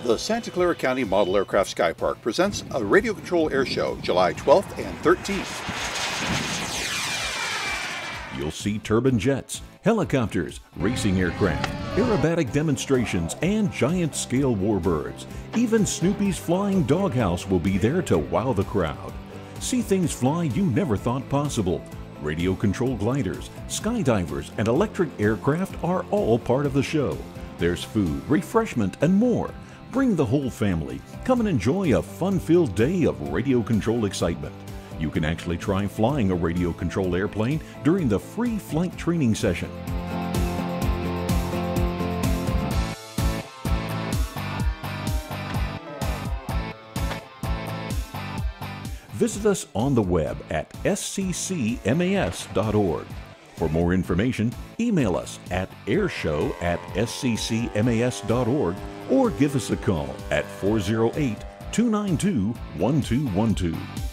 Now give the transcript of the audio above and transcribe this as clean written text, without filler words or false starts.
The Santa Clara County Model Aircraft Sky Park presents a radio control air show July 12th and 13th. You'll see turbine jets, helicopters, racing aircraft, aerobatic demonstrations, and giant-scale warbirds. Even Snoopy's flying doghouse will be there to wow the crowd. See things fly you never thought possible. Radio control gliders, skydivers, and electric aircraft are all part of the show. There's food, refreshment, and more. Bring the whole family. Come and enjoy a fun-filled day of radio control excitement. You can actually try flying a radio control airplane during the free flight training session. Visit us on the web at SCCMAS.org. For more information, email us at airshow@sccmas.org or give us a call at 408-292-1212.